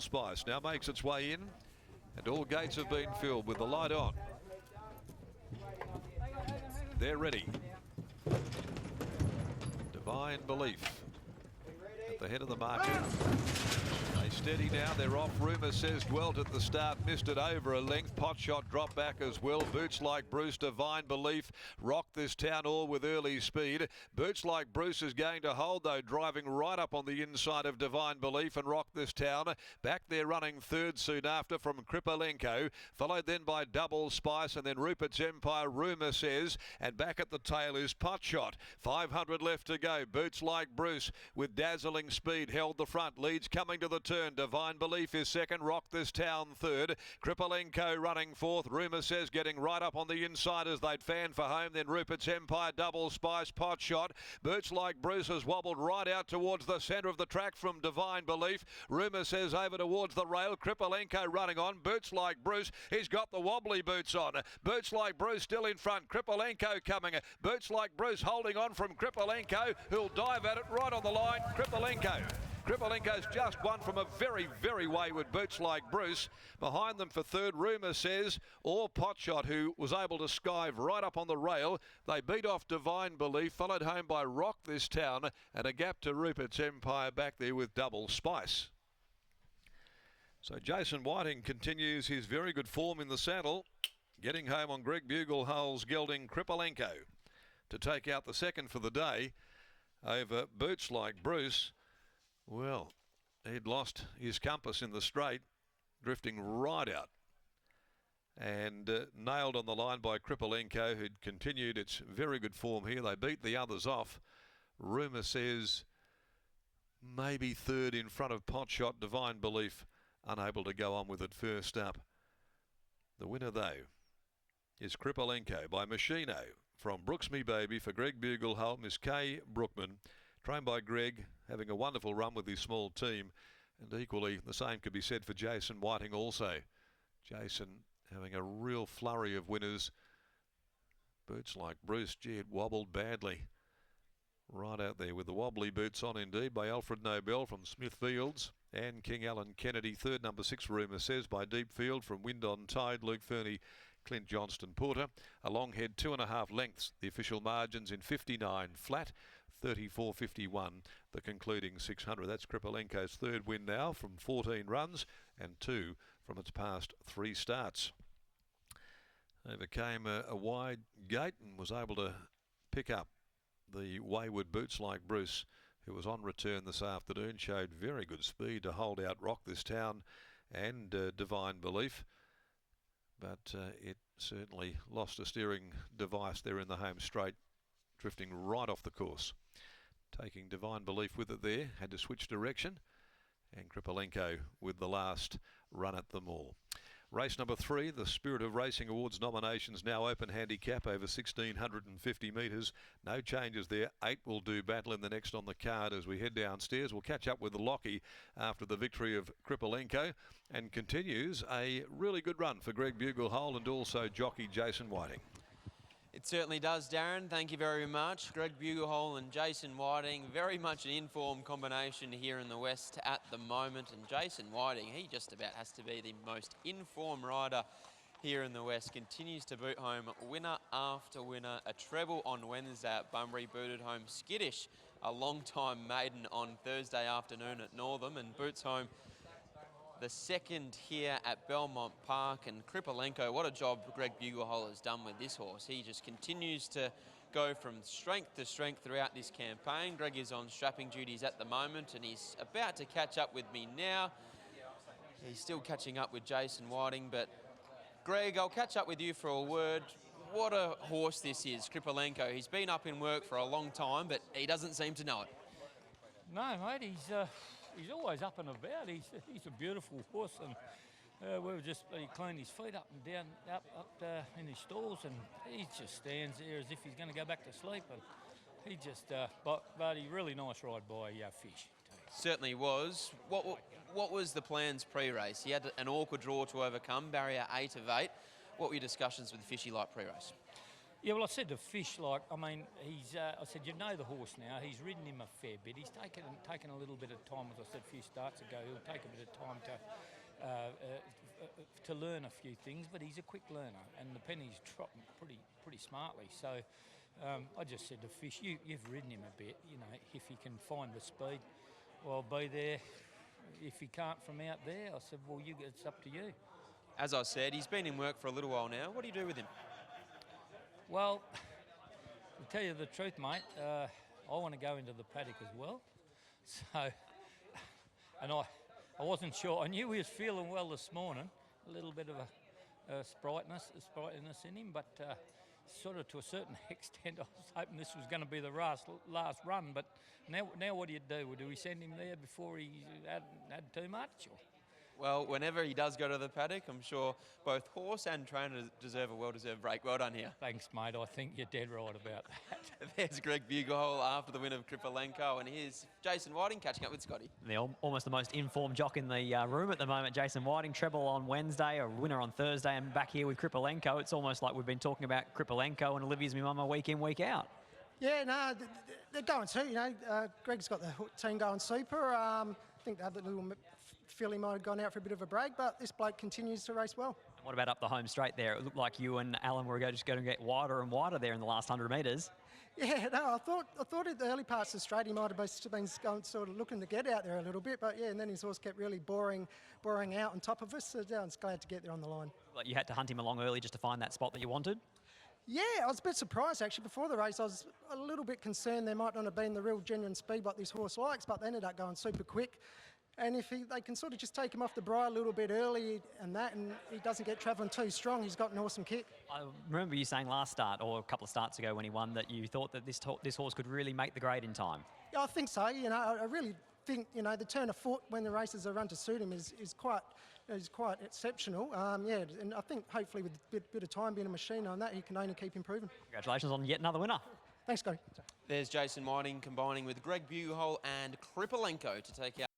Spice now makes its way in, and all gates have been filled with the light on. They're ready. Divine Belief at the head of the market. They steady now, they're off. Rumour says dwelt at the start, missed it over a length. Pot shot dropped back as well. Boots Like Bruce, Divine Belief rocked this town all with early speed. Boots Like Bruce is going to hold though, driving right up on the inside of Divine Belief and rocked this town. Back there running third soon after from CRIPPALENKO, followed then by Double Spice and then Rupert's Empire, Rumour says, and back at the tail is Pot Shot. 500 left to go. Boots Like Bruce with dazzling speed held the front, leads coming to the turn. Divine Belief is second, rocked this town third. CRIPPALENKO running fourth. Rumour says getting right up on the inside as they'd fan for home. Then Rupert's Empire, Double Spice, Pot Shot. Boots Like Bruce has wobbled right out towards the centre of the track from Divine Belief. Rumour says over towards the rail. CRIPPALENKO running on. Boots Like Bruce, he's got the wobbly boots on. Boots Like Bruce still in front. CRIPPALENKO coming. Boots Like Bruce holding on from CRIPPALENKO, who'll dive at it right on the line. CRIPPALENKO's just won from a very, very wayward Boots Like Bruce. Behind them for third, Rumour says, or Pot Shot, who was able to skive right up on the rail. They beat off Divine Belief, followed home by Rock This Town, and a gap to Rupert's Empire back there with Double Spice. So Jason Whiting continues his very good form in the saddle, getting home on Greg Buglehull's gelding CRIPPALENKO to take out the second for the day over Boots Like Bruce. Well, he'd lost his compass in the straight, drifting right out, and nailed on the line by CRIPPALENKO, who'd continued its very good form here. They beat the others off. Rumour says maybe third in front of Pot Shot. Divine Belief unable to go on with it first up. The winner, though, is CRIPPALENKO by Machino from Brooks Me Baby for Greg Buglehull, Miss Kay Brookman. Trained by Greg, having a wonderful run with his small team. And equally, the same could be said for Jason Whiting also. Jason having a real flurry of winners. Boots Like Bruce, gee, it wobbled badly. Right out there with the wobbly boots on indeed by Alfred Nobel from Smithfields. And King Alan Kennedy, third, number 6, Rumour says, by Deep Field from Wind on Tide, Luke Fernie, Clint Johnston Porter. A long head, 2.5 lengths. The official margins in 59 flat, 34.51 the concluding 600. That's CRIPPALENKO's third win now from 14 runs and 2 from its past 3 starts. Overcame a wide gate and was able to pick up the wayward Boots Like Bruce, who was on return this afternoon. Showed very good speed to hold out Rock This Town and Divine Belief, but it certainly lost a steering device there in the home straight, drifting right off the course. Taking Divine Belief with it there, had to switch direction, and CRIPPALENKO with the last run at them all. Race number 3, the Spirit of Racing Awards nominations now open, handicap over 1,650 metres. No changes there. 8 will do battle in the next on the card as we head downstairs. We'll catch up with Lockie after the victory of CRIPPALENKO, and continues a really good run for Greg Buglehull and also jockey Jason Whiting. It certainly does, Darren. Thank you very much. Greg Buglehull and Jason Whiting, very much an informed combination here in the West at the moment. And Jason Whiting, he just about has to be the most informed rider here in the West. Continues to boot home winner after winner. A treble on Wednesday at Bunbury, booted home Skittish, a long-time maiden on Thursday afternoon at Northam, and boots home the second here at Belmont Park. And CRIPPALENKO, what a job Greg Buglehull has done with this horse. He just continues to go from strength to strength throughout this campaign. Greg is on strapping duties at the moment, and he's about to catch up with me now. He's still catching up with Jason Whiting, but Greg, I'll catch up with you for a word. What a horse this is, CRIPPALENKO. He's been up in work for a long time, but he doesn't seem to know it. No, mate, he's always up and about. He's a beautiful horse, and we've just cleaned his feet up and down, up in his stalls, and he just stands there as if he's going to go back to sleep. And he just, but he really nice ride by Fish. Certainly was. What was the plans pre-race? He had an awkward draw to overcome, barrier 8 of 8. What were your discussions with Fishy like pre-race? Yeah, well, I said to Fish, like, I mean, I said, you know the horse now. He's ridden him a fair bit. He's taken a little bit of time, as I said a few starts ago. He'll take a bit of time to learn a few things, but he's a quick learner, and the penny's trotting pretty smartly. So I just said to Fish, you've ridden him a bit. You know, if he can find the speed, well, I'll be there. If he can't from out there, I said, well, it's up to you. As I said, he's been in work for a little while now. What do you do with him? Well, to tell you the truth, mate, I want to go into the paddock as well. So, and I wasn't sure. I knew he was feeling well this morning, a little bit of a sprightness in him, but sort of to a certain extent, I was hoping this was going to be the last run. But now what do you do? Do we send him there before he had too much? Or? Well, whenever he does go to the paddock, I'm sure both horse and trainer deserve a well-deserved break. Well done here. Thanks, mate. I think you're dead right about that. There's Greg Buglehole after the win of CRIPPALENKO, and here's Jason Whiting catching up with Scotty. Almost the most informed jock in the room at the moment, Jason Whiting. Treble on Wednesday, a winner on Thursday, and back here with CRIPPALENKO. It's almost like we've been talking about CRIPPALENKO and Olivia's my mama week in, week out. Yeah, no, they're going too. You know, Greg's got the team going super. I think the other little filly might have gone out for a bit of a break, but this bloke continues to race well. What about up the home straight there? It looked like you and Alan were just going to get wider and wider there in the last 100 metres. Yeah, no, I thought at the early parts of the straight he might have been going, sort of looking to get out there a little bit, but yeah, and then his horse kept really boring out on top of us. So I was glad to get there on the line. Like you had to hunt him along early just to find that spot that you wanted? Yeah, I was a bit surprised actually. Before the race, I was a little bit concerned there might not have been the real genuine speed what this horse likes, but they ended up going super quick. And if they can sort of just take him off the bridle a little bit early and he doesn't get travelling too strong, he's got an awesome kick. I remember you saying last start, or a couple of starts ago when he won, that you thought that this horse could really make the grade in time. Yeah, I think so. You know, I really think, you know, the turn of foot when the races are run to suit him is quite exceptional. Yeah, and I think hopefully with a bit of time being a machine on that, he can only keep improving. Congratulations on yet another winner. Thanks, Scotty. There's Jason Whiting combining with Greg Buglehole and CRIPPALENKO to take out